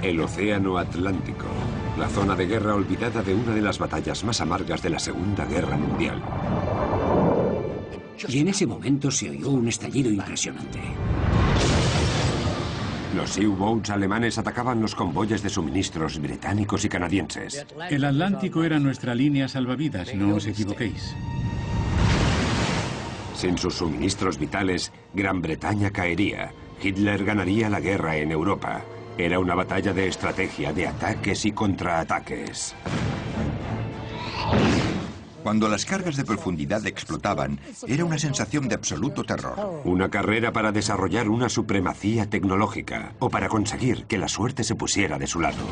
El Océano Atlántico, la zona de guerra olvidada de una de las batallas más amargas de la Segunda Guerra Mundial. Y en ese momento se oyó un estallido impresionante. Los U-Boats alemanes atacaban los convoyes de suministros británicos y canadienses. El Atlántico era nuestra línea salvavidas, no os equivoquéis. Sin sus suministros vitales, Gran Bretaña caería. Hitler ganaría la guerra en Europa. Era una batalla de estrategia, de ataques y contraataques. Cuando las cargas de profundidad explotaban, era una sensación de absoluto terror. Una carrera para desarrollar una supremacía tecnológica o para conseguir que la suerte se pusiera de su lado.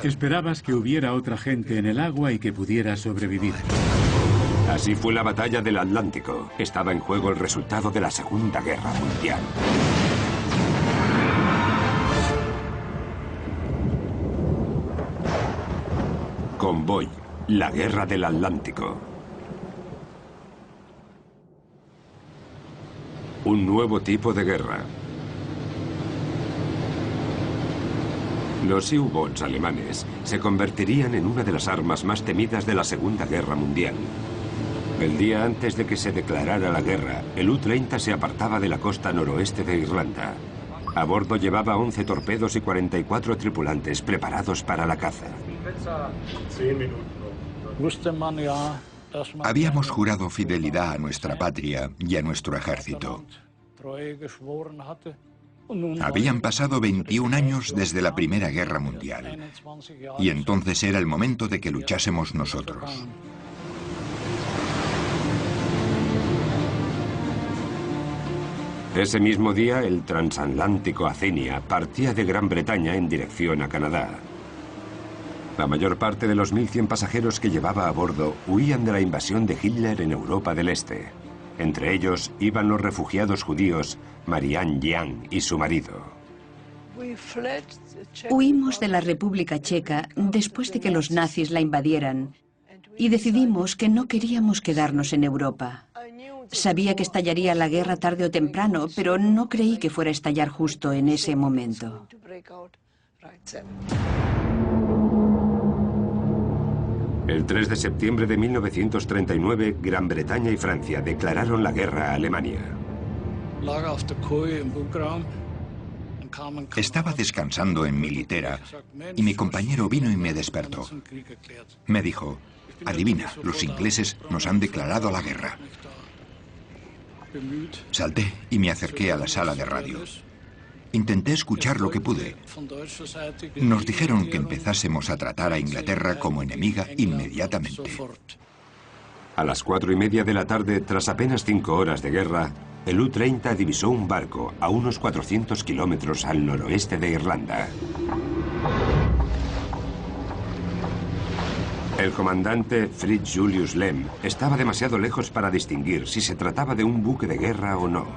Esperabas que hubiera otra gente en el agua y que pudiera sobrevivir. Así fue la batalla del Atlántico. Estaba en juego el resultado de la Segunda Guerra Mundial. Convoy, la Guerra del Atlántico. Un nuevo tipo de guerra. Los U-Boats alemanes se convertirían en una de las armas más temidas de la Segunda Guerra Mundial. El día antes de que se declarara la guerra, el U-30 se apartaba de la costa noroeste de Irlanda. A bordo llevaba 11 torpedos y 44 tripulantes preparados para la caza. Habíamos jurado fidelidad a nuestra patria y a nuestro ejército. Habían pasado 21 años desde la Primera Guerra Mundial. Y entonces era el momento de que luchásemos nosotros. Ese mismo día, el transatlántico Athenia partía de Gran Bretaña en dirección a Canadá. La mayor parte de los 1.100 pasajeros que llevaba a bordo huían de la invasión de Hitler en Europa del Este. Entre ellos iban los refugiados judíos Marianne Jean y su marido. Huimos de la República Checa después de que los nazis la invadieran y decidimos que no queríamos quedarnos en Europa. Sabía que estallaría la guerra tarde o temprano, pero no creí que fuera a estallar justo en ese momento. El 3 de septiembre de 1939, Gran Bretaña y Francia declararon la guerra a Alemania. Estaba descansando en mi litera y mi compañero vino y me despertó. Me dijo: adivina, los ingleses nos han declarado la guerra. Salté y me acerqué a la sala de radio. Intenté escuchar lo que pude. Nos dijeron que empezásemos a tratar a Inglaterra como enemiga inmediatamente. A las 4:30 de la tarde, tras apenas 5 horas de guerra, el U-30 divisó un barco a unos 400 kilómetros al noroeste de Irlanda. El comandante Fritz Julius Lem estaba demasiado lejos para distinguir si se trataba de un buque de guerra o no.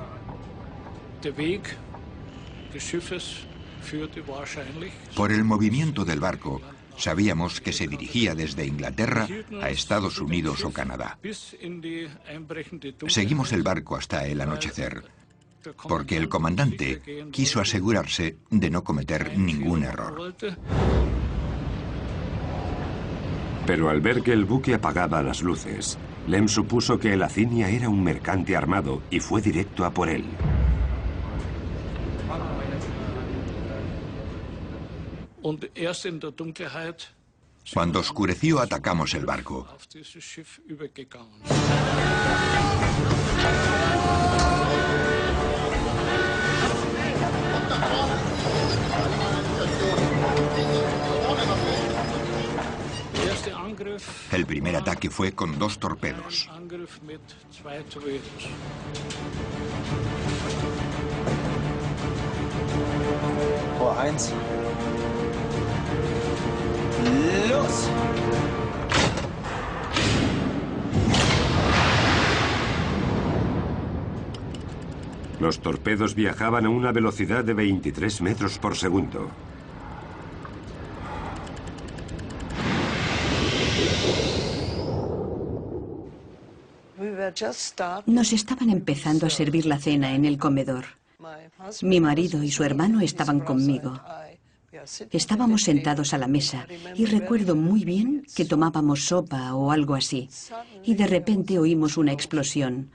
Por el movimiento del barco, sabíamos que se dirigía desde Inglaterra a Estados Unidos o Canadá. Seguimos el barco hasta el anochecer, porque el comandante quiso asegurarse de no cometer ningún error. Pero al ver que el buque apagaba las luces, Lem supuso que el Athenia era un mercante armado y fue directo a por él. Cuando oscureció, atacamos el barco. El primer ataque fue con 2 torpedos. ¡Los! Los torpedos viajaban a una velocidad de 23 metros por segundo. Nos estaban empezando a servir la cena en el comedor. Mi marido y su hermano estaban conmigo. Estábamos sentados a la mesa y recuerdo muy bien que tomábamos sopa o algo así. Y de repente oímos una explosión.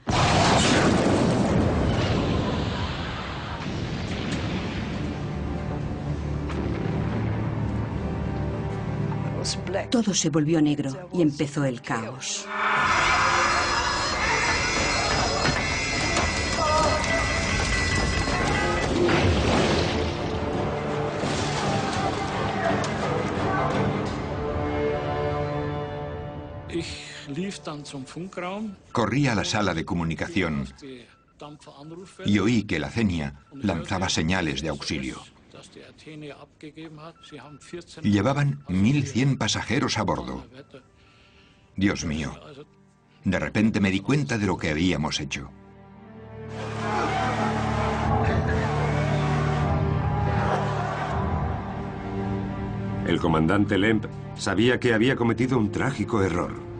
Todo se volvió negro y empezó el caos. Corrí a la sala de comunicación y oí que la Xenia lanzaba señales de auxilio. Llevaban 1.100 pasajeros a bordo. Dios mío, de repente me di cuenta de lo que habíamos hecho. El comandante Lemp sabía que había cometido un trágico error.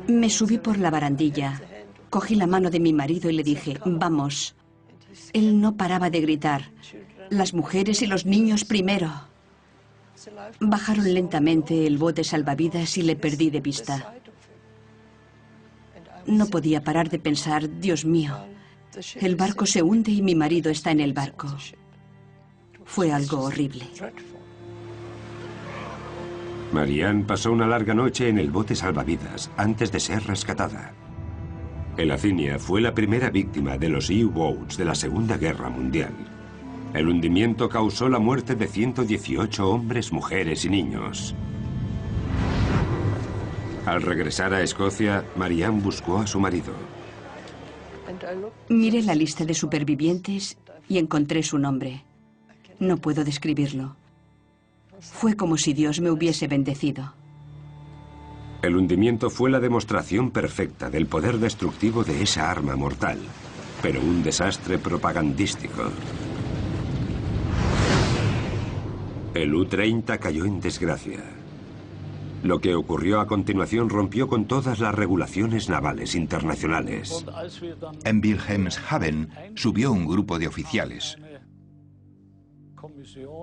Me subí por la barandilla, cogí la mano de mi marido y le dije, vamos. Él no paraba de gritar, las mujeres y los niños primero. Bajaron lentamente el bote salvavidas y le perdí de vista. No podía parar de pensar, Dios mío, el barco se hunde y mi marido está en el barco. Fue algo horrible. Marianne pasó una larga noche en el bote salvavidas antes de ser rescatada. El Athenia fue la primera víctima de los U-Boats de la Segunda Guerra Mundial. El hundimiento causó la muerte de 118 hombres, mujeres y niños. Al regresar a Escocia, Marianne buscó a su marido. Miré la lista de supervivientes y encontré su nombre. No puedo describirlo. Fue como si Dios me hubiese bendecido. El hundimiento fue la demostración perfecta del poder destructivo de esa arma mortal, pero un desastre propagandístico. El U-30 cayó en desgracia. Lo que ocurrió a continuación rompió con todas las regulaciones navales internacionales. En Wilhelmshaven subió un grupo de oficiales.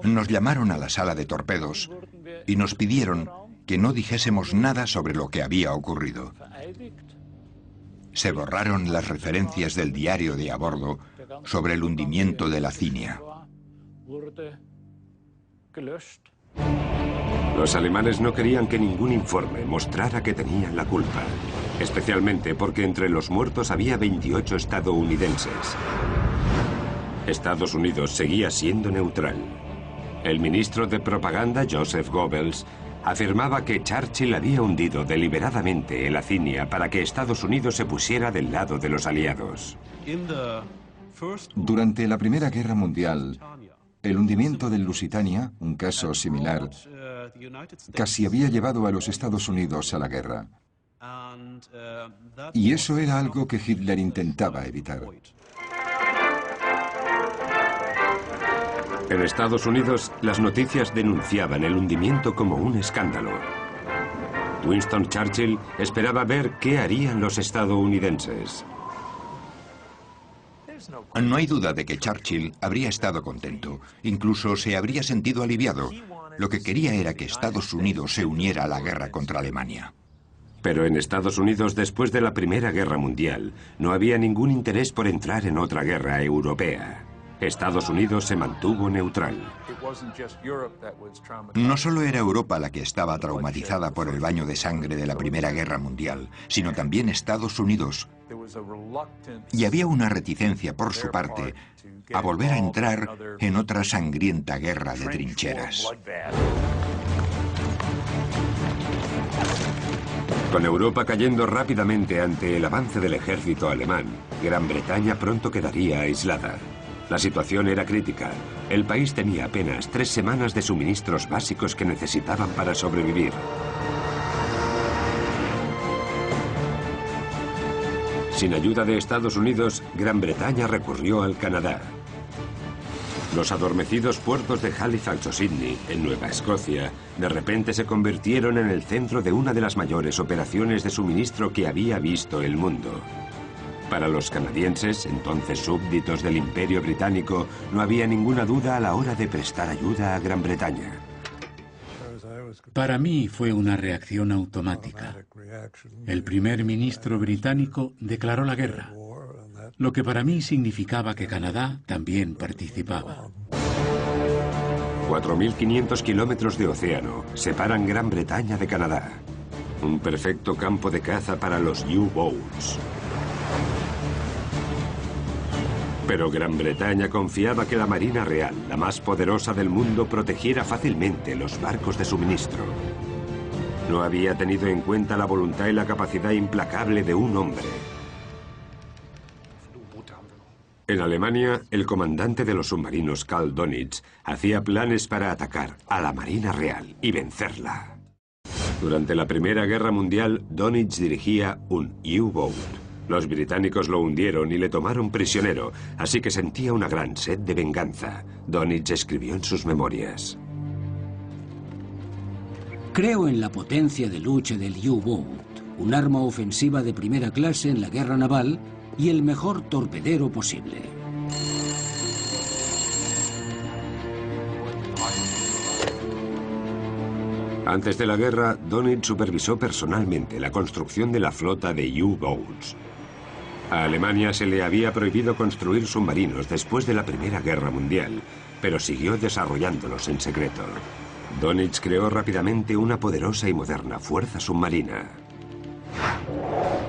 Nos llamaron a la sala de torpedos y nos pidieron que no dijésemos nada sobre lo que había ocurrido. Se borraron las referencias del diario de a bordo sobre el hundimiento de la Athenia. Los alemanes no querían que ningún informe mostrara que tenían la culpa, especialmente porque entre los muertos había 28 estadounidenses. Estados Unidos seguía siendo neutral. El ministro de propaganda, Joseph Goebbels, afirmaba que Churchill había hundido deliberadamente el Athenia para que Estados Unidos se pusiera del lado de los aliados. Durante la Primera Guerra Mundial, el hundimiento del Lusitania, un caso similar, casi había llevado a los Estados Unidos a la guerra. Y eso era algo que Hitler intentaba evitar. En Estados Unidos, las noticias denunciaban el hundimiento como un escándalo. Winston Churchill esperaba ver qué harían los estadounidenses. No hay duda de que Churchill habría estado contento, incluso se habría sentido aliviado. Lo que quería era que Estados Unidos se uniera a la guerra contra Alemania. Pero en Estados Unidos, después de la Primera Guerra Mundial, no había ningún interés por entrar en otra guerra europea. Estados Unidos se mantuvo neutral. No solo era Europa la que estaba traumatizada por el baño de sangre de la Primera Guerra Mundial, sino también Estados Unidos. Y había una reticencia por su parte a volver a entrar en otra sangrienta guerra de trincheras. Con Europa cayendo rápidamente ante el avance del ejército alemán, Gran Bretaña pronto quedaría aislada. La situación era crítica. El país tenía apenas 3 semanas de suministros básicos que necesitaban para sobrevivir. Sin ayuda de Estados Unidos, Gran Bretaña recurrió al Canadá. Los adormecidos puertos de Halifax o Sydney, en Nueva Escocia, de repente se convirtieron en el centro de una de las mayores operaciones de suministro que había visto el mundo. Para los canadienses, entonces súbditos del Imperio Británico, no había ninguna duda a la hora de prestar ayuda a Gran Bretaña. Para mí fue una reacción automática. El primer ministro británico declaró la guerra, lo que para mí significaba que Canadá también participaba. 4.500 kilómetros de océano separan Gran Bretaña de Canadá. Un perfecto campo de caza para los U-Boats. Pero Gran Bretaña confiaba que la Marina Real, la más poderosa del mundo, protegiera fácilmente los barcos de suministro. No había tenido en cuenta la voluntad y la capacidad implacable de un hombre. En Alemania, el comandante de los submarinos, Karl Donitz, hacía planes para atacar a la Marina Real y vencerla. Durante la Primera Guerra Mundial, Donitz dirigía un U-Boat. Los británicos lo hundieron y le tomaron prisionero, así que sentía una gran sed de venganza. Donitz escribió en sus memorias: Creo en la potencia de lucha del U-Boat, un arma ofensiva de primera clase en la guerra naval y el mejor torpedero posible. Antes de la guerra, Donitz supervisó personalmente la construcción de la flota de U-Boats. A Alemania se le había prohibido construir submarinos después de la Primera Guerra Mundial, pero siguió desarrollándolos en secreto. Donitz creó rápidamente una poderosa y moderna fuerza submarina.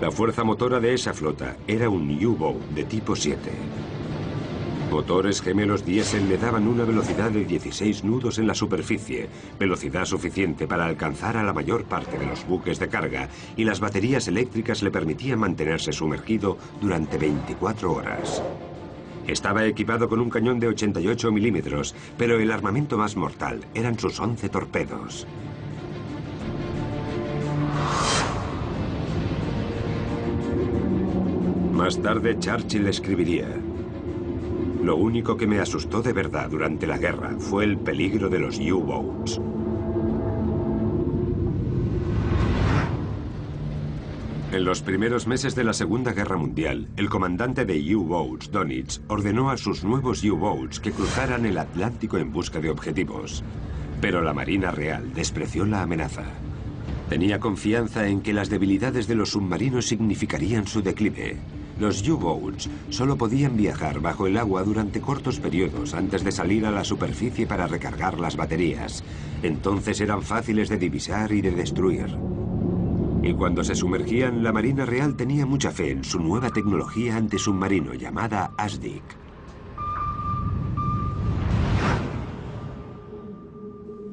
La fuerza motora de esa flota era un U-Boat de tipo 7. Motores gemelos diésel le daban una velocidad de 16 nudos en la superficie, velocidad suficiente para alcanzar a la mayor parte de los buques de carga, y las baterías eléctricas le permitían mantenerse sumergido durante 24 horas. Estaba equipado con un cañón de 88 milímetros, pero el armamento más mortal eran sus 11 torpedos. Más tarde, Churchill escribiría: lo único que me asustó de verdad durante la guerra fue el peligro de los U-Boats. En los primeros meses de la Segunda Guerra Mundial, el comandante de U-Boats, Donitz, ordenó a sus nuevos U-Boats que cruzaran el Atlántico en busca de objetivos. Pero la Marina Real despreció la amenaza. Tenía confianza en que las debilidades de los submarinos significarían su declive. Los U-Boats solo podían viajar bajo el agua durante cortos periodos antes de salir a la superficie para recargar las baterías. Entonces eran fáciles de divisar y de destruir. Y cuando se sumergían, la Marina Real tenía mucha fe en su nueva tecnología antisubmarino llamada ASDIC.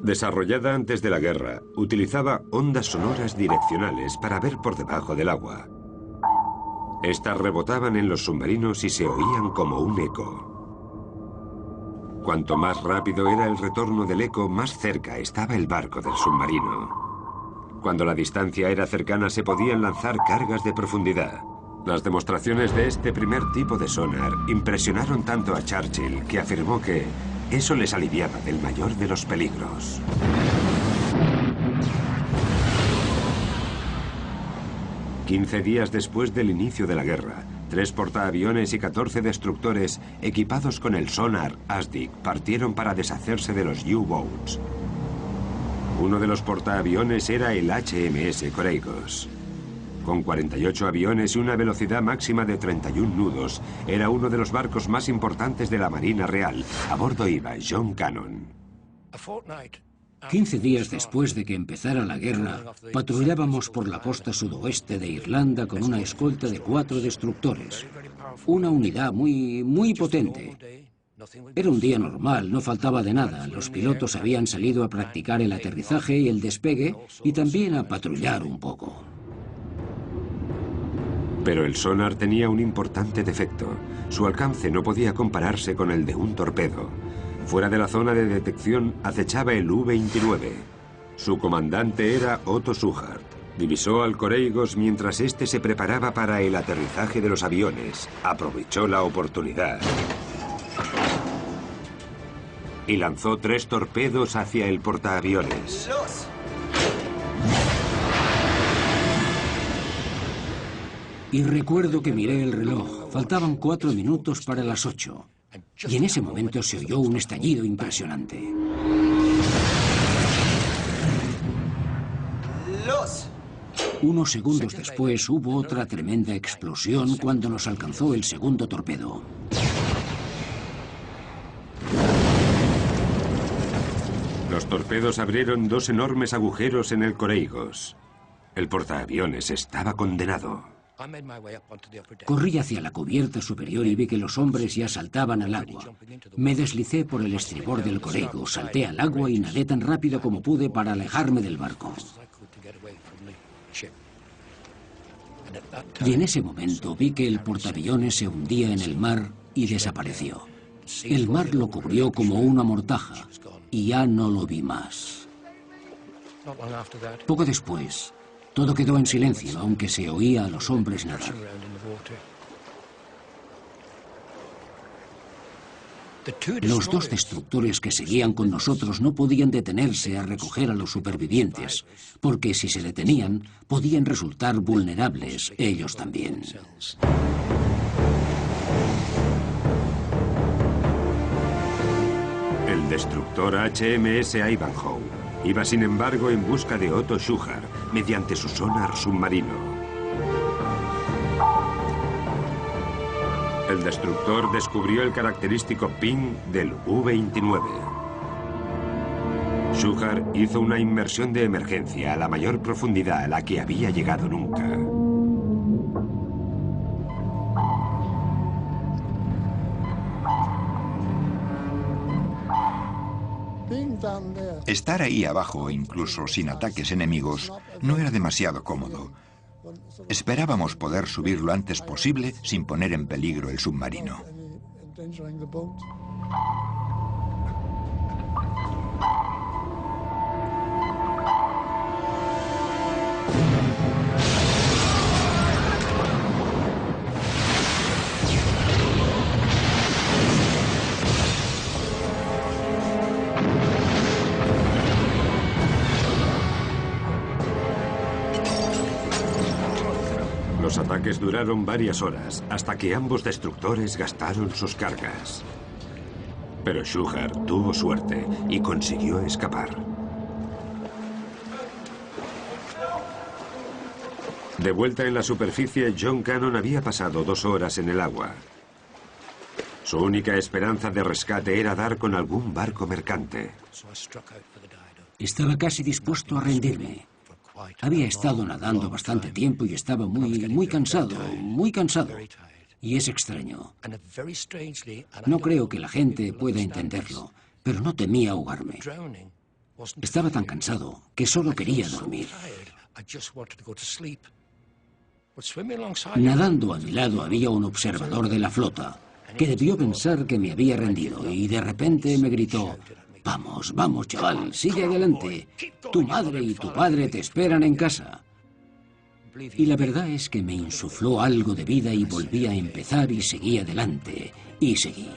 Desarrollada antes de la guerra, utilizaba ondas sonoras direccionales para ver por debajo del agua. Estas rebotaban en los submarinos y se oían como un eco. Cuanto más rápido era el retorno del eco, más cerca estaba el barco del submarino. Cuando la distancia era cercana, se podían lanzar cargas de profundidad. Las demostraciones de este primer tipo de sonar impresionaron tanto a Churchill que afirmó que eso les aliviaba del mayor de los peligros. 15 días después del inicio de la guerra, 3 portaaviones y 14 destructores equipados con el sonar ASDIC partieron para deshacerse de los U-Boats. Uno de los portaaviones era el HMS Courageous. Con 48 aviones y una velocidad máxima de 31 nudos, era uno de los barcos más importantes de la Marina Real. A bordo iba John Cannon. 15 días después de que empezara la guerra, patrullábamos por la costa sudoeste de Irlanda con una escolta de 4 destructores. Una unidad muy potente. Era un día normal, no faltaba de nada. Los pilotos habían salido a practicar el aterrizaje y el despegue y también a patrullar un poco. Pero el sonar tenía un importante defecto. Su alcance no podía compararse con el de un torpedo. Fuera de la zona de detección acechaba el U-29. Su comandante era Otto Suhard. Divisó al Courageous mientras este se preparaba para el aterrizaje de los aviones. Aprovechó la oportunidad y lanzó 3 torpedos hacia el portaaviones. Y recuerdo que miré el reloj. Faltaban 4 minutos para las 8. Y en ese momento se oyó un estallido impresionante. Unos segundos después hubo otra tremenda explosión cuando nos alcanzó el segundo torpedo. Los torpedos abrieron 2 enormes agujeros en el Coreigos. El portaaviones estaba condenado. Corrí hacia la cubierta superior y vi que los hombres ya saltaban al agua. Me deslicé por el estribor del Coreigos, salté al agua y nadé tan rápido como pude para alejarme del barco. Y en ese momento vi que el portaaviones se hundía en el mar y desapareció. El mar lo cubrió como una mortaja y ya no lo vi más. Poco después, todo quedó en silencio, aunque se oía a los hombres nadar. Los 2 destructores que seguían con nosotros no podían detenerse a recoger a los supervivientes, porque si se detenían, podían resultar vulnerables ellos también. El destructor HMS Ivanhoe iba sin embargo en busca de Otto Schuchard mediante su sonar submarino. El destructor descubrió el característico ping del U-29. Schuchard hizo una inmersión de emergencia a la mayor profundidad a la que había llegado nunca. Estar ahí abajo, incluso sin ataques enemigos, no era demasiado cómodo. Esperábamos poder subir lo antes posible sin poner en peligro el submarino. Los ataques duraron varias horas, hasta que ambos destructores gastaron sus cargas. Pero Schuchard tuvo suerte y consiguió escapar. De vuelta en la superficie, John Cannon había pasado 2 horas en el agua. Su única esperanza de rescate era dar con algún barco mercante. Estaba casi dispuesto a rendirme. Había estado nadando bastante tiempo y estaba muy cansado. Y es extraño. No creo que la gente pueda entenderlo, pero no temía ahogarme. Estaba tan cansado que solo quería dormir. Nadando a mi lado había un observador de la flota, que debió pensar que me había rendido, y de repente me gritó: «Vamos, vamos, chaval, sigue adelante. Tu madre y tu padre te esperan en casa». Y la verdad es que me insufló algo de vida y volví a empezar y seguí adelante, y seguí.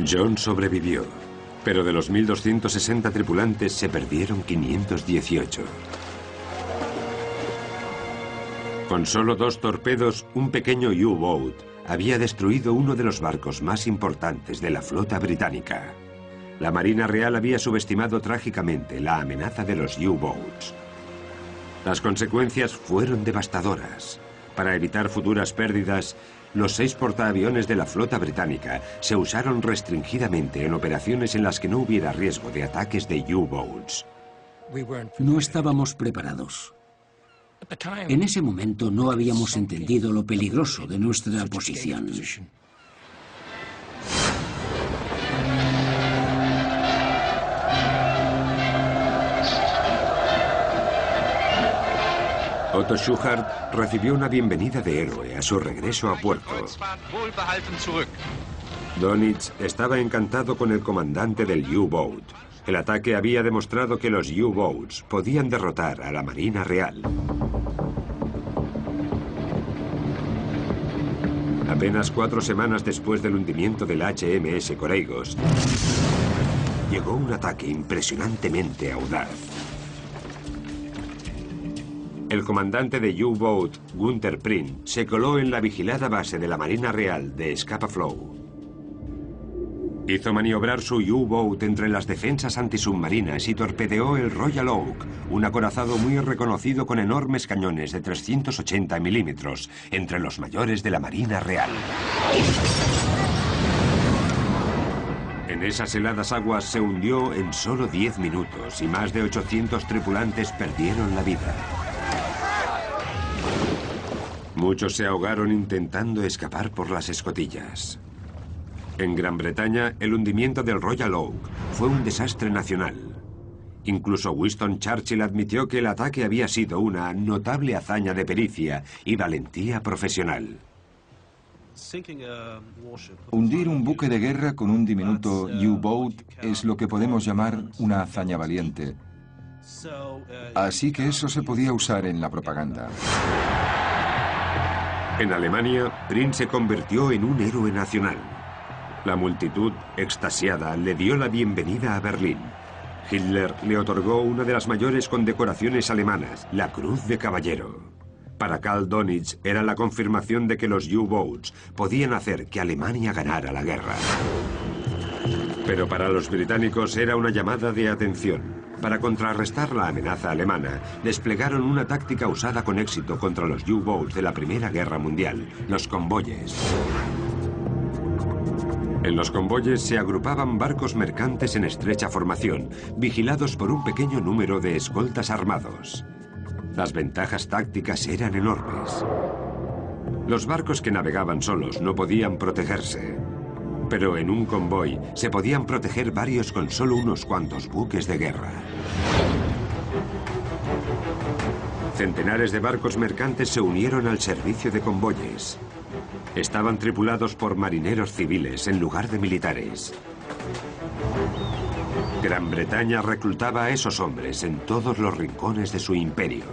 John sobrevivió, pero de los 1.260 tripulantes se perdieron 518. Con solo 2 torpedos, un pequeño U-boat había destruido uno de los barcos más importantes de la flota británica. La Marina Real había subestimado trágicamente la amenaza de los U-boats. Las consecuencias fueron devastadoras. Para evitar futuras pérdidas, los 6 portaaviones de la flota británica se usaron restringidamente en operaciones en las que no hubiera riesgo de ataques de U-boats. No estábamos preparados. En ese momento no habíamos entendido lo peligroso de nuestra posición. Otto Schuchard recibió una bienvenida de héroe a su regreso a puerto. Dönitz estaba encantado con el comandante del U-boat. El ataque había demostrado que los U-boats podían derrotar a la Marina Real. Apenas 4 semanas después del hundimiento del HMS Coreigos, llegó un ataque impresionantemente audaz. El comandante de U-Boat, Gunther Prien, se coló en la vigilada base de la Marina Real de Scapa Flow. Hizo maniobrar su U-Boat entre las defensas antisubmarinas y torpedeó el Royal Oak, un acorazado muy reconocido con enormes cañones de 380 milímetros, entre los mayores de la Marina Real. En esas heladas aguas se hundió en solo 10 minutos y más de 800 tripulantes perdieron la vida. Muchos se ahogaron intentando escapar por las escotillas. En Gran Bretaña, el hundimiento del Royal Oak fue un desastre nacional. Incluso Winston Churchill admitió que el ataque había sido una notable hazaña de pericia y valentía profesional. Hundir un buque de guerra con un diminuto U-Boat es lo que podemos llamar una hazaña valiente. Así que eso se podía usar en la propaganda. En Alemania, Prien se convirtió en un héroe nacional. La multitud, extasiada, le dio la bienvenida a Berlín. Hitler le otorgó una de las mayores condecoraciones alemanas, la Cruz de Caballero. Para Karl Dönitz era la confirmación de que los U-Boats podían hacer que Alemania ganara la guerra. Pero para los británicos era una llamada de atención. Para contrarrestar la amenaza alemana, desplegaron una táctica usada con éxito contra los U-Boats de la Primera Guerra Mundial, los convoyes. En los convoyes se agrupaban barcos mercantes en estrecha formación, vigilados por un pequeño número de escoltas armados. Las ventajas tácticas eran enormes. Los barcos que navegaban solos no podían protegerse, pero en un convoy se podían proteger varios con solo unos cuantos buques de guerra. Centenares de barcos mercantes se unieron al servicio de convoyes. Estaban tripulados por marineros civiles en lugar de militares. Gran Bretaña reclutaba a esos hombres en todos los rincones de su imperio.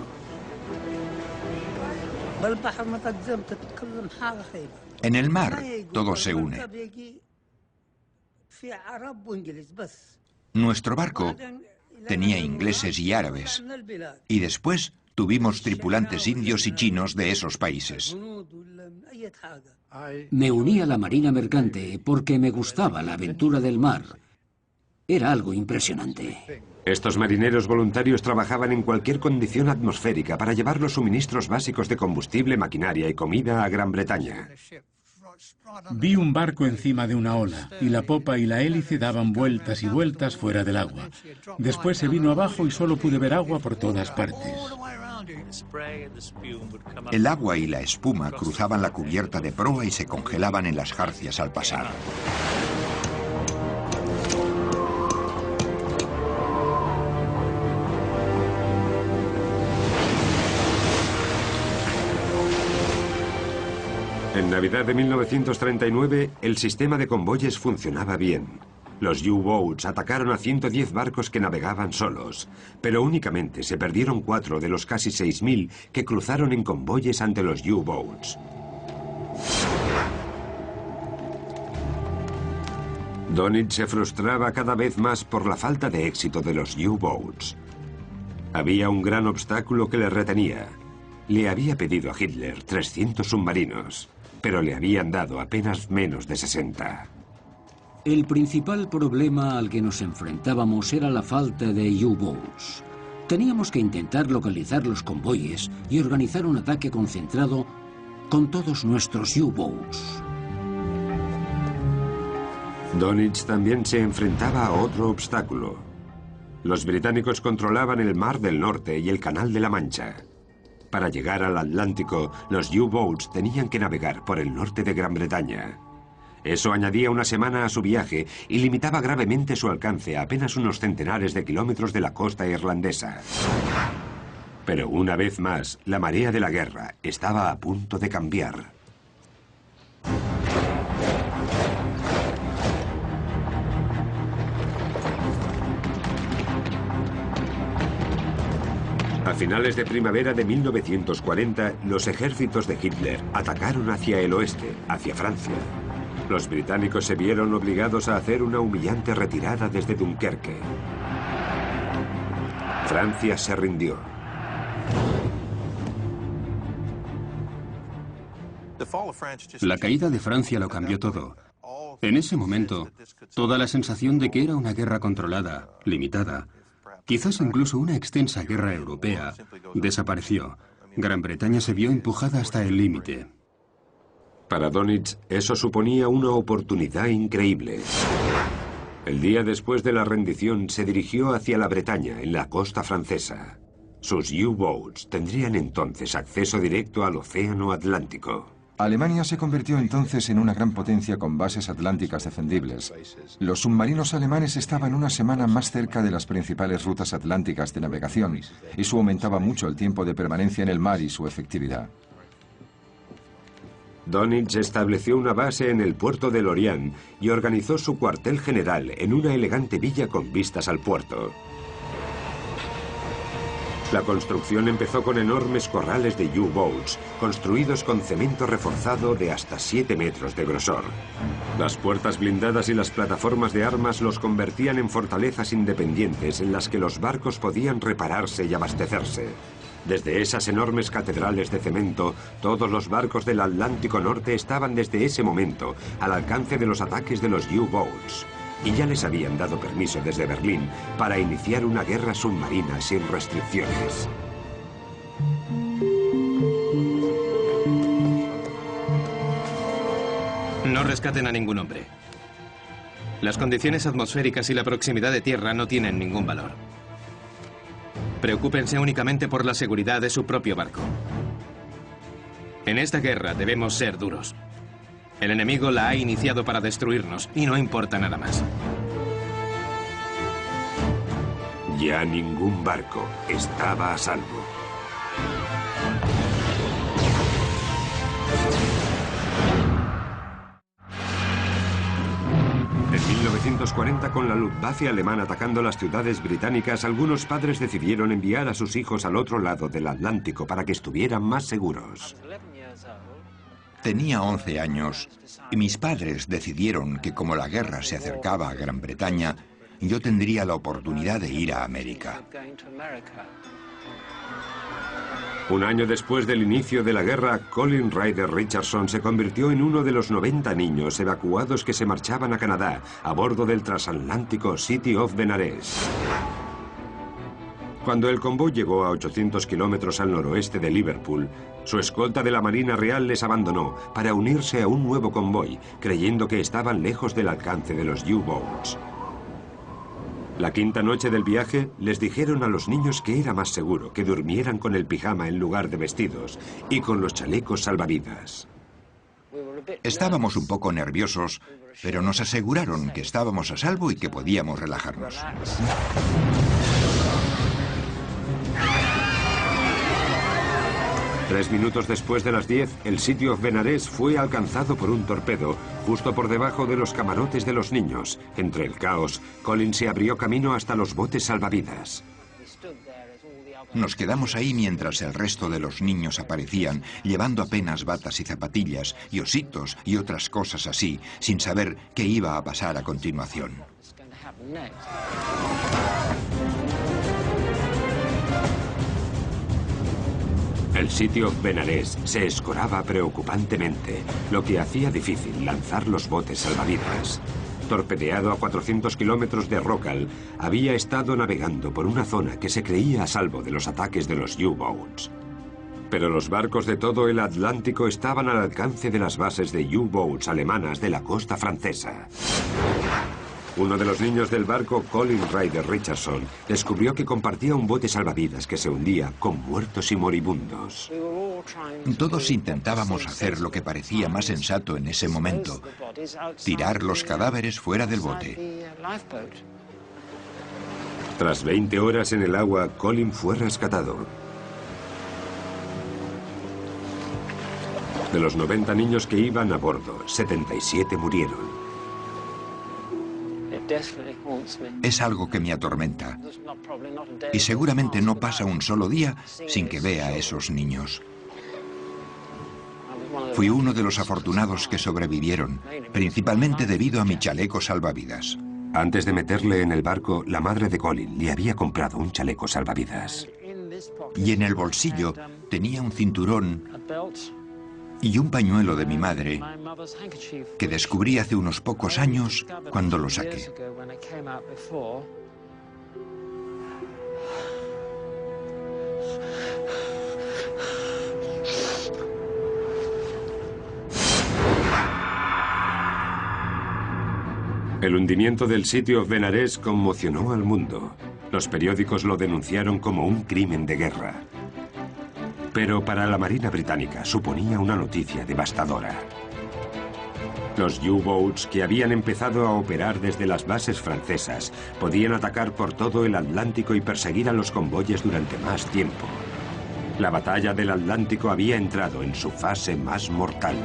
En el mar, todo se une. Nuestro barco tenía ingleses y árabes, y después tuvimos tripulantes indios y chinos de esos países. Me uní a la marina mercante porque me gustaba la aventura del mar. Era algo impresionante. Estos marineros voluntarios trabajaban en cualquier condición atmosférica para llevar los suministros básicos de combustible, maquinaria y comida a Gran Bretaña. Vi un barco encima de una ola y la popa y la hélice daban vueltas y vueltas fuera del agua. Después se vino abajo y solo pude ver agua por todas partes. El agua y la espuma cruzaban la cubierta de proa y se congelaban en las jarcias al pasar. En Navidad de 1939, el sistema de convoyes funcionaba bien. Los U-Boats atacaron a 110 barcos que navegaban solos, pero únicamente se perdieron 4 de los casi 6.000 que cruzaron en convoyes ante los U-Boats. Dönitz se frustraba cada vez más por la falta de éxito de los U-Boats. Había un gran obstáculo que le retenía. Le había pedido a Hitler 300 submarinos, pero le habían dado apenas menos de 60. El principal problema al que nos enfrentábamos era la falta de U-Boats. Teníamos que intentar localizar los convoyes y organizar un ataque concentrado con todos nuestros U-Boats. Dönitz también se enfrentaba a otro obstáculo. Los británicos controlaban el Mar del Norte y el Canal de la Mancha. Para llegar al Atlántico, los U-Boats tenían que navegar por el norte de Gran Bretaña. Eso añadía una semana a su viaje y limitaba gravemente su alcance a apenas unos centenares de kilómetros de la costa irlandesa. Pero una vez más, la marea de la guerra estaba a punto de cambiar. A finales de primavera de 1940, los ejércitos de Hitler atacaron hacia el oeste, hacia Francia. Los británicos se vieron obligados a hacer una humillante retirada desde Dunkerque. Francia se rindió. La caída de Francia lo cambió todo. En ese momento, toda la sensación de que era una guerra controlada, limitada, quizás incluso una extensa guerra europea, desapareció. Gran Bretaña se vio empujada hasta el límite. Para Dönitz, eso suponía una oportunidad increíble. El día después de la rendición se dirigió hacia la Bretaña, en la costa francesa. Sus U-boats tendrían entonces acceso directo al Océano Atlántico. Alemania se convirtió entonces en una gran potencia con bases atlánticas defendibles. Los submarinos alemanes estaban una semana más cerca de las principales rutas atlánticas de navegación. Eso aumentaba mucho el tiempo de permanencia en el mar y su efectividad. Dönitz estableció una base en el puerto de Lorient y organizó su cuartel general en una elegante villa con vistas al puerto. La construcción empezó con enormes corrales de U-boats, construidos con cemento reforzado de hasta 7 metros de grosor. Las puertas blindadas y las plataformas de armas los convertían en fortalezas independientes en las que los barcos podían repararse y abastecerse. Desde esas enormes catedrales de cemento, todos los barcos del Atlántico Norte estaban desde ese momento al alcance de los ataques de los U-boats. Y ya les habían dado permiso desde Berlín para iniciar una guerra submarina sin restricciones. No rescaten a ningún hombre. Las condiciones atmosféricas y la proximidad de tierra no tienen ningún valor. Preocúpense únicamente por la seguridad de su propio barco. En esta guerra debemos ser duros. El enemigo la ha iniciado para destruirnos y no importa nada más. Ya ningún barco estaba a salvo. En 1940, con la Luftwaffe alemana atacando las ciudades británicas, algunos padres decidieron enviar a sus hijos al otro lado del Atlántico para que estuvieran más seguros. Tenía 11 años y mis padres decidieron que como la guerra se acercaba a Gran Bretaña, yo tendría la oportunidad de ir a América. Un año después del inicio de la guerra, Colin Ryder Richardson se convirtió en uno de los 90 niños evacuados que se marchaban a Canadá a bordo del transatlántico City of Benares. Cuando el convoy llegó a 800 kilómetros al noroeste de Liverpool, su escolta de la Marina Real les abandonó para unirse a un nuevo convoy, creyendo que estaban lejos del alcance de los U-boats. La quinta noche del viaje, les dijeron a los niños que era más seguro que durmieran con el pijama en lugar de vestidos y con los chalecos salvavidas. Estábamos un poco nerviosos, pero nos aseguraron que estábamos a salvo y que podíamos relajarnos. Tres minutos después de las 10, el City of Benares fue alcanzado por un torpedo, justo por debajo de los camarotes de los niños. Entre el caos, Colin se abrió camino hasta los botes salvavidas. Nos quedamos ahí mientras el resto de los niños aparecían, llevando apenas batas y zapatillas, y ositos y otras cosas así, sin saber qué iba a pasar a continuación. El City of Benares se escoraba preocupantemente, lo que hacía difícil lanzar los botes salvavidas. Torpedeado a 400 kilómetros de Rockall, había estado navegando por una zona que se creía a salvo de los ataques de los U-boats. Pero los barcos de todo el Atlántico estaban al alcance de las bases de U-boats alemanas de la costa francesa. Uno de los niños del barco, Colin Ryder Richardson, descubrió que compartía un bote salvavidas que se hundía con muertos y moribundos. Todos intentábamos hacer lo que parecía más sensato en ese momento: tirar los cadáveres fuera del bote. Tras 20 horas en el agua, Colin fue rescatado. De los 90 niños que iban a bordo, 77 murieron. Es algo que me atormenta. Y seguramente no pasa un solo día sin que vea a esos niños. Fui uno de los afortunados que sobrevivieron, principalmente debido a mi chaleco salvavidas. Antes de meterle en el barco, la madre de Colin le había comprado un chaleco salvavidas. Y en el bolsillo tenía un cinturón y un pañuelo de mi madre que descubrí hace unos pocos años cuando lo saqué. El hundimiento del City of Benares conmocionó al mundo. Los periódicos lo denunciaron como un crimen de guerra. Pero para la Marina británica suponía una noticia devastadora. Los U-Boats, que habían empezado a operar desde las bases francesas, podían atacar por todo el Atlántico y perseguir a los convoyes durante más tiempo. La batalla del Atlántico había entrado en su fase más mortal.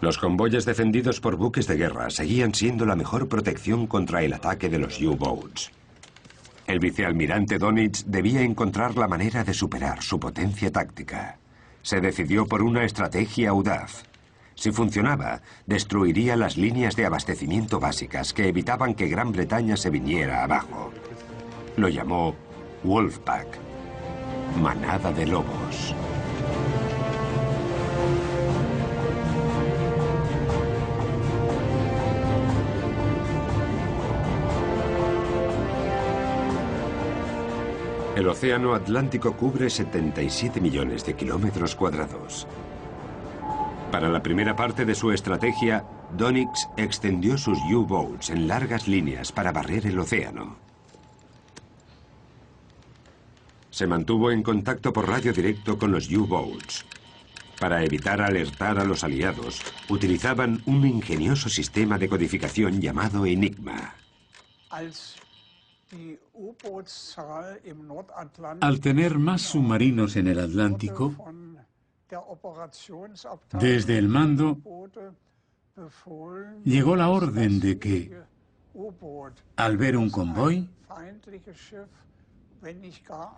Los convoyes defendidos por buques de guerra seguían siendo la mejor protección contra el ataque de los U-Boats. El vicealmirante Dönitz debía encontrar la manera de superar su potencia táctica. Se decidió por una estrategia audaz. Si funcionaba, destruiría las líneas de abastecimiento básicas que evitaban que Gran Bretaña se viniera abajo. Lo llamó Wolfpack, manada de lobos. El océano Atlántico cubre 77 millones de kilómetros cuadrados. Para la primera parte de su estrategia, Dönitz extendió sus U-Boats en largas líneas para barrer el océano. Se mantuvo en contacto por radio directo con los U-Boats. Para evitar alertar a los aliados, utilizaban un ingenioso sistema de codificación llamado Enigma. Al tener más submarinos en el Atlántico, desde el mando llegó la orden de que, al ver un convoy,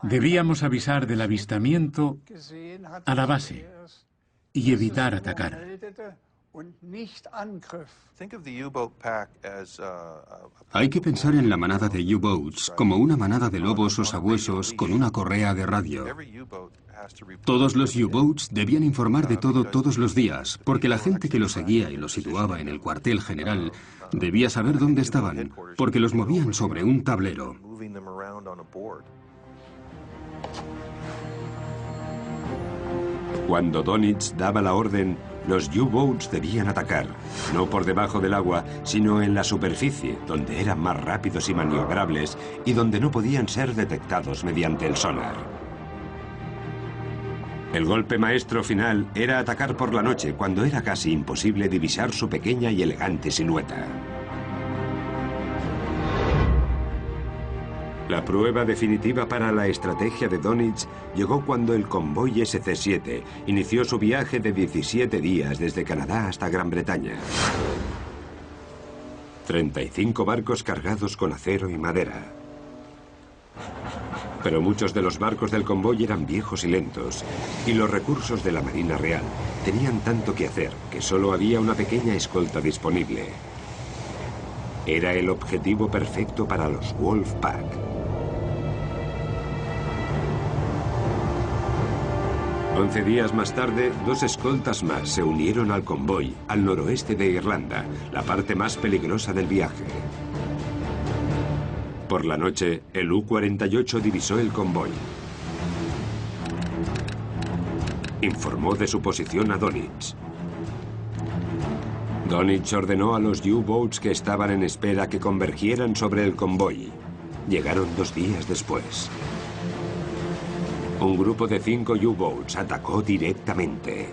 debíamos avisar del avistamiento a la base y evitar atacar. Hay que pensar en la manada de U-Boats como una manada de lobos o sabuesos con una correa de radio. Todos los U-Boats debían informar de todo todos los días, porque la gente que los seguía y los situaba en el cuartel general debía saber dónde estaban, porque los movían sobre un tablero. Cuando Dönitz daba la orden, los U-Boats debían atacar, no por debajo del agua, sino en la superficie, donde eran más rápidos y maniobrables y donde no podían ser detectados mediante el sonar. El golpe maestro final era atacar por la noche, cuando era casi imposible divisar su pequeña y elegante silueta. La prueba definitiva para la estrategia de Dönitz llegó cuando el convoy SC-7 inició su viaje de 17 días desde Canadá hasta Gran Bretaña. 35 barcos cargados con acero y madera. Pero muchos de los barcos del convoy eran viejos y lentos, y los recursos de la Marina Real tenían tanto que hacer que solo había una pequeña escolta disponible. Era el objetivo perfecto para los Wolfpack. 11 días más tarde, 2 escoltas más se unieron al convoy, al noroeste de Irlanda, la parte más peligrosa del viaje. Por la noche, el U-48 divisó el convoy. Informó de su posición a Dönitz. Dönitz ordenó a los U-Boats que estaban en espera que convergieran sobre el convoy. Llegaron 2 días después. Un grupo de 5 U-Boats atacó directamente.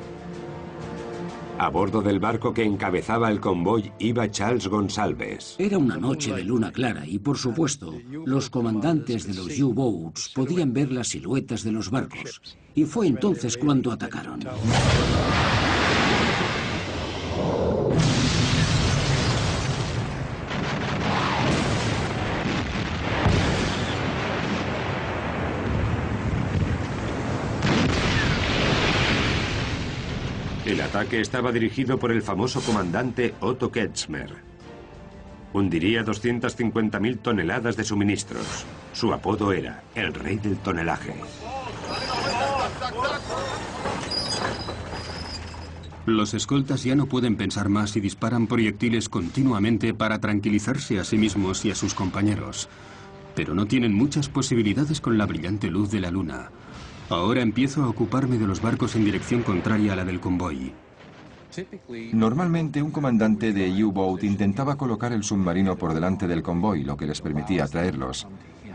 A bordo del barco que encabezaba el convoy iba Charles Gonsalves. Era una noche de luna clara y, por supuesto, los comandantes de los U-Boats podían ver las siluetas de los barcos. Y fue entonces cuando atacaron. El ataque estaba dirigido por el famoso comandante Otto Ketzmer. Hundiría 250.000 toneladas de suministros. Su apodo era el rey del tonelaje. Los escoltas ya no pueden pensar más y disparan proyectiles continuamente para tranquilizarse a sí mismos y a sus compañeros. Pero no tienen muchas posibilidades con la brillante luz de la luna. Ahora empiezo a ocuparme de los barcos en dirección contraria a la del convoy. Normalmente un comandante de U-Boat intentaba colocar el submarino por delante del convoy, lo que les permitía atraerlos.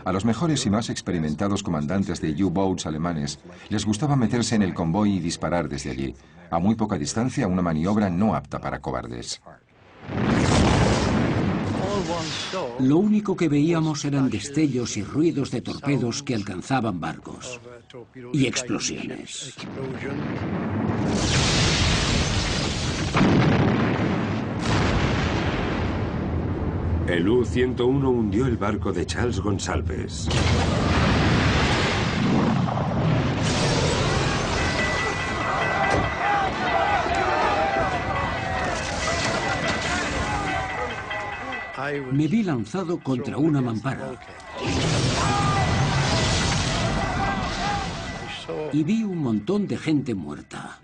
A los mejores y más experimentados comandantes de U-Boats alemanes les gustaba meterse en el convoy y disparar desde allí. A muy poca distancia, una maniobra no apta para cobardes. Lo único que veíamos eran destellos y ruidos de torpedos que alcanzaban barcos. Y explosiones. El U-101 hundió el barco de Charles Gonsalves. Me vi lanzado contra una mampara. Y vi un montón de gente muerta.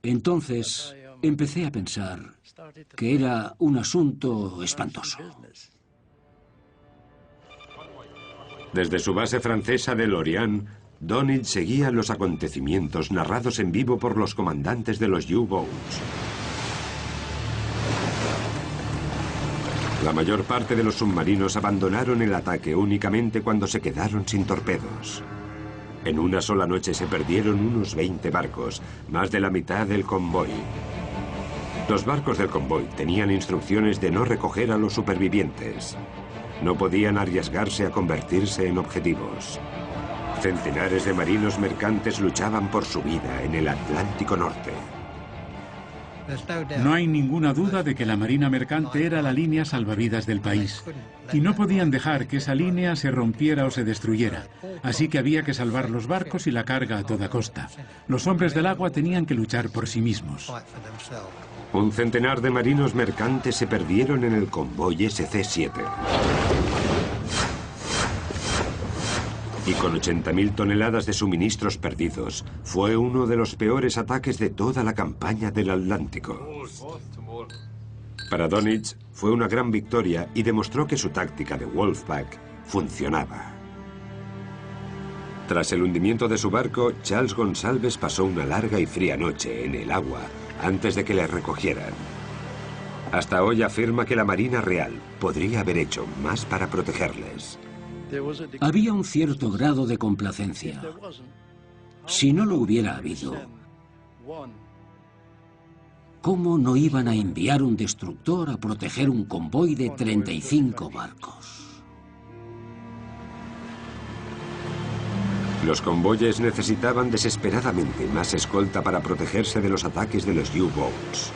Entonces empecé a pensar que era un asunto espantoso. Desde su base francesa de Lorient, Donitz seguía los acontecimientos narrados en vivo por los comandantes de los U-Boats. La mayor parte de los submarinos abandonaron el ataque únicamente cuando se quedaron sin torpedos. En una sola noche se perdieron unos 20 barcos, más de la mitad del convoy. Los barcos del convoy tenían instrucciones de no recoger a los supervivientes. No podían arriesgarse a convertirse en objetivos. Centenares de marinos mercantes luchaban por su vida en el Atlántico Norte. No hay ninguna duda de que la Marina Mercante era la línea salvavidas del país. Y no podían dejar que esa línea se rompiera o se destruyera. Así que había que salvar los barcos y la carga a toda costa. Los hombres del agua tenían que luchar por sí mismos. Un centenar de marinos mercantes se perdieron en el convoy SC-7. Y con 80.000 toneladas de suministros perdidos, fue uno de los peores ataques de toda la campaña del Atlántico. Para Donitz fue una gran victoria y demostró que su táctica de Wolfpack funcionaba. Tras el hundimiento de su barco, Charles Gonsalves pasó una larga y fría noche en el agua antes de que le recogieran. Hasta hoy afirma que la Marina Real podría haber hecho más para protegerles. Había un cierto grado de complacencia. Si no lo hubiera habido, ¿cómo no iban a enviar un destructor a proteger un convoy de 35 barcos? Los convoyes necesitaban desesperadamente más escolta para protegerse de los ataques de los U-Boats.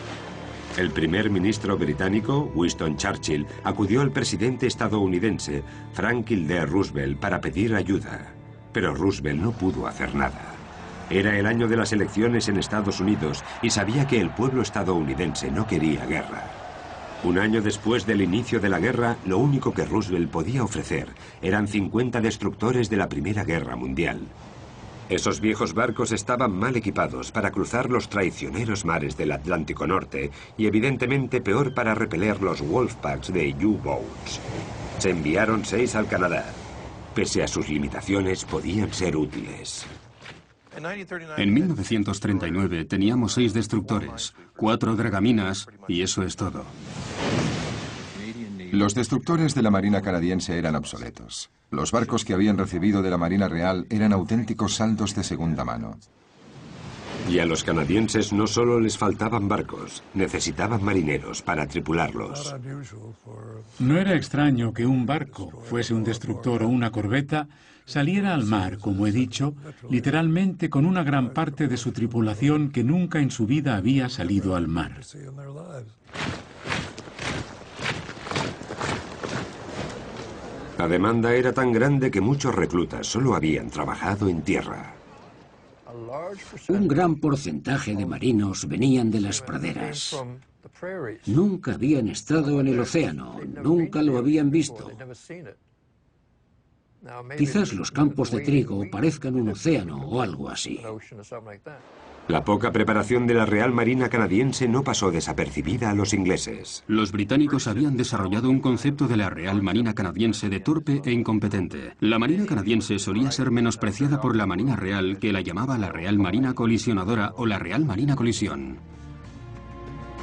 El primer ministro británico, Winston Churchill, acudió al presidente estadounidense, Franklin D. Roosevelt, para pedir ayuda. Pero Roosevelt no pudo hacer nada. Era el año de las elecciones en Estados Unidos y sabía que el pueblo estadounidense no quería guerra. Un año después del inicio de la guerra, lo único que Roosevelt podía ofrecer eran 50 destructores de la Primera Guerra Mundial. Esos viejos barcos estaban mal equipados para cruzar los traicioneros mares del Atlántico Norte y evidentemente peor para repeler los Wolfpacks de U-Boats. Se enviaron 6 al Canadá. Pese a sus limitaciones, podían ser útiles. En 1939 teníamos 6 destructores, 4 dragaminas y eso es todo. Los destructores de la Marina canadiense eran obsoletos. Los barcos que habían recibido de la Marina Real eran auténticos saldos de segunda mano. Y a los canadienses no solo les faltaban barcos, necesitaban marineros para tripularlos. No era extraño que un barco, fuese un destructor o una corbeta, saliera al mar, como he dicho, literalmente con una gran parte de su tripulación que nunca en su vida había salido al mar. La demanda era tan grande que muchos reclutas solo habían trabajado en tierra. Un gran porcentaje de marinos venían de las praderas. Nunca habían estado en el océano, nunca lo habían visto. Quizás los campos de trigo parezcan un océano o algo así. La poca preparación de la Real Marina canadiense no pasó desapercibida a los ingleses. Los británicos habían desarrollado un concepto de la Real Marina canadiense de torpe e incompetente. La Marina canadiense solía ser menospreciada por la Marina Real, que la llamaba la Real Marina Colisionadora o la Real Marina Colisión.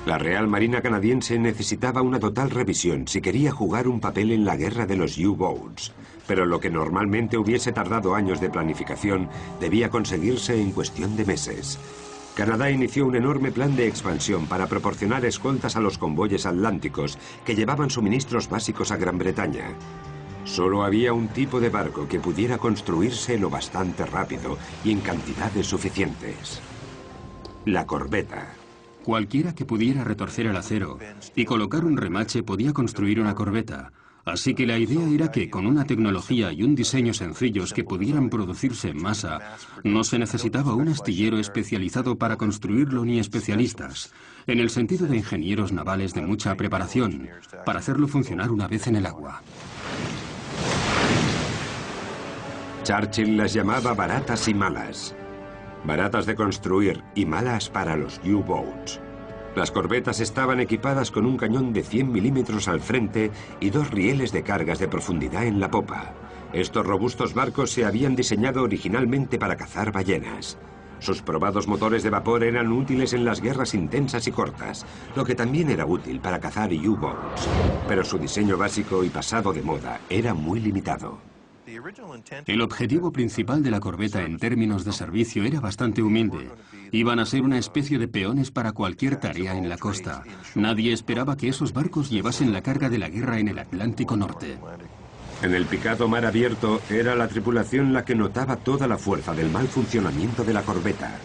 La Real Marina canadiense necesitaba una total revisión si quería jugar un papel en la guerra de los U-Boats. Pero lo que normalmente hubiese tardado años de planificación debía conseguirse en cuestión de meses. Canadá inició un enorme plan de expansión para proporcionar escoltas a los convoyes atlánticos que llevaban suministros básicos a Gran Bretaña. Solo había un tipo de barco que pudiera construirse lo bastante rápido y en cantidades suficientes: la corbeta. Cualquiera que pudiera retorcer el acero y colocar un remache podía construir una corbeta. Así que la idea era que con una tecnología y un diseño sencillos que pudieran producirse en masa, no se necesitaba un astillero especializado para construirlo ni especialistas, en el sentido de ingenieros navales de mucha preparación, para hacerlo funcionar una vez en el agua. Churchill las llamaba baratas y malas. Baratas de construir y malas para los U-Boats. Las corbetas estaban equipadas con un cañón de 100 milímetros al frente y 2 rieles de cargas de profundidad en la popa. Estos robustos barcos se habían diseñado originalmente para cazar ballenas. Sus probados motores de vapor eran útiles en las guerras intensas y cortas, lo que también era útil para cazar U-Boats. Pero su diseño básico y pasado de moda era muy limitado. El objetivo principal de la corbeta en términos de servicio era bastante humilde. Iban a ser una especie de peones para cualquier tarea en la costa. Nadie esperaba que esos barcos llevasen la carga de la guerra en el Atlántico Norte. En el picado mar abierto era la tripulación la que notaba toda la fuerza del mal funcionamiento de la corbeta.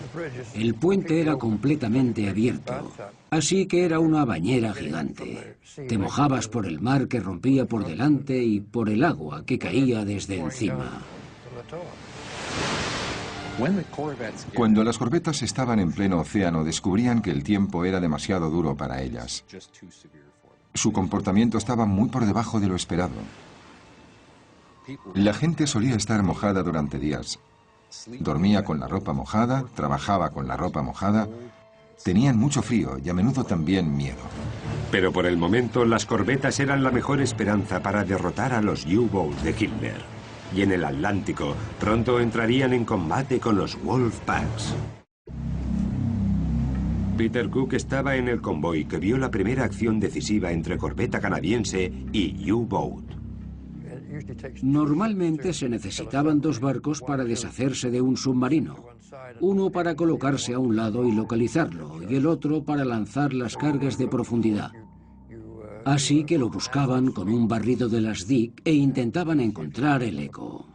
El puente era completamente abierto, así que era una bañera gigante. Te mojabas por el mar que rompía por delante y por el agua que caía desde encima. Cuando las corbetas estaban en pleno océano, descubrían que el tiempo era demasiado duro para ellas. Su comportamiento estaba muy por debajo de lo esperado. La gente solía estar mojada durante días. Dormía con la ropa mojada, trabajaba con la ropa mojada. Tenían mucho frío y a menudo también miedo. Pero por el momento las corbetas eran la mejor esperanza para derrotar a los U-Boats de Hitler. Y en el Atlántico pronto entrarían en combate con los Wolfpacks. Peter Cook estaba en el convoy que vio la primera acción decisiva entre corbeta canadiense y U-Boat. Normalmente se necesitaban 2 barcos para deshacerse de un submarino. Uno para colocarse a un lado y localizarlo, y el otro para lanzar las cargas de profundidad. Así que lo buscaban con un barrido de las Dick e intentaban encontrar el eco.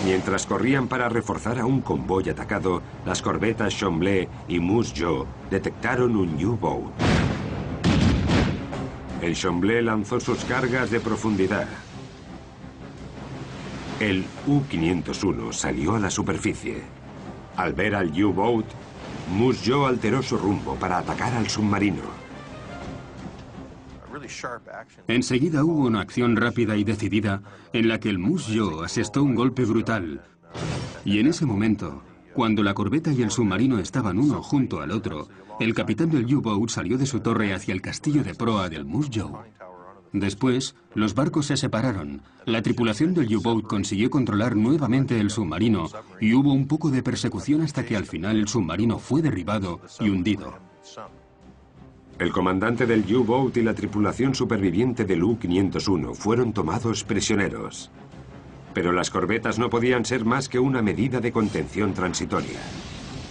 Mientras corrían para reforzar a un convoy atacado, las corbetas Chambly y Moose Jaw detectaron un U-Boat. El Chambly lanzó sus cargas de profundidad. El U-501 salió a la superficie. Al ver al U-Boat, Moose Jaw alteró su rumbo para atacar al submarino. Enseguida hubo una acción rápida y decidida en la que el Moose Jaw asestó un golpe brutal. Y en ese momento, cuando la corbeta y el submarino estaban uno junto al otro, el capitán del U-Boat salió de su torre hacia el castillo de proa del Moose Jaw. Después, los barcos se separaron. La tripulación del U-Boat consiguió controlar nuevamente el submarino y hubo un poco de persecución hasta que al final el submarino fue derribado y hundido. El comandante del U-Boat y la tripulación superviviente del U-501 fueron tomados prisioneros. Pero las corbetas no podían ser más que una medida de contención transitoria.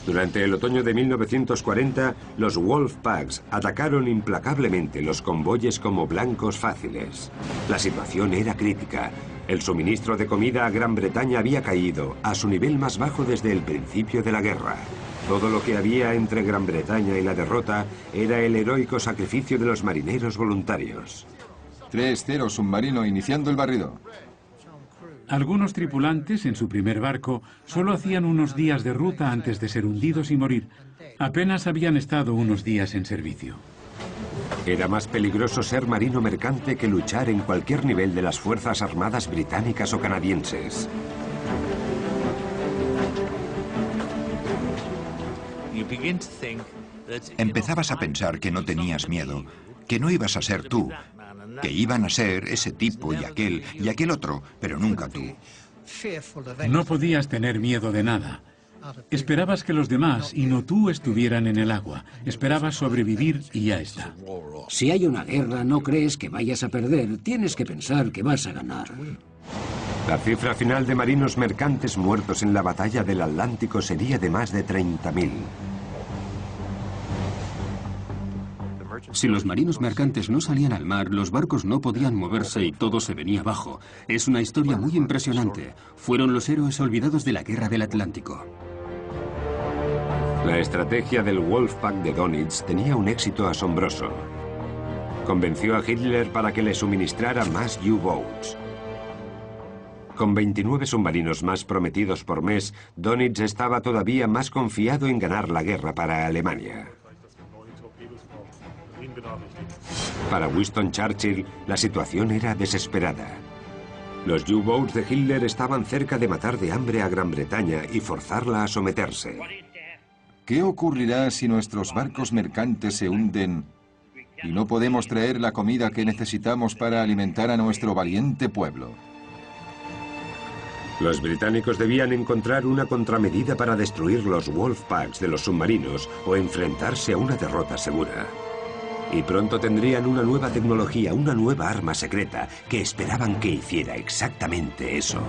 Durante el otoño de 1940, los Wolfpacks atacaron implacablemente los convoyes como blancos fáciles. La situación era crítica. El suministro de comida a Gran Bretaña había caído a su nivel más bajo desde el principio de la guerra. Todo lo que había entre Gran Bretaña y la derrota era el heroico sacrificio de los marineros voluntarios. 3-0 submarino iniciando el barrido. Algunos tripulantes en su primer barco solo hacían unos días de ruta antes de ser hundidos y morir. Apenas habían estado unos días en servicio. Era más peligroso ser marino mercante que luchar en cualquier nivel de las Fuerzas Armadas británicas o canadienses. Empezabas a pensar que no tenías miedo, que no ibas a ser tú, que iban a ser ese tipo y aquel otro, pero nunca tú. No podías tener miedo de nada. Esperabas que los demás, y no tú, estuvieran en el agua. Esperabas sobrevivir y ya está. Si hay una guerra, no crees que vayas a perder. Tienes que pensar que vas a ganar. La cifra final de marinos mercantes muertos en la batalla del Atlántico sería de más de 30.000. Si los marinos mercantes no salían al mar, los barcos no podían moverse y todo se venía abajo. Es una historia muy impresionante. Fueron los héroes olvidados de la Guerra del Atlántico. La estrategia del Wolfpack de Dönitz tenía un éxito asombroso. Convenció a Hitler para que le suministrara más U-Boats. Con 29 submarinos más prometidos por mes, Dönitz estaba todavía más confiado en ganar la guerra para Alemania. Para Winston Churchill, la situación era desesperada. Los U-Boats de Hitler estaban cerca de matar de hambre a Gran Bretaña y forzarla a someterse. ¿Qué ocurrirá si nuestros barcos mercantes se hunden y no podemos traer la comida que necesitamos para alimentar a nuestro valiente pueblo? Los británicos debían encontrar una contramedida para destruir los Wolfpacks de los submarinos o enfrentarse a una derrota segura. Y pronto tendrían una nueva tecnología, una nueva arma secreta, que esperaban que hiciera exactamente eso.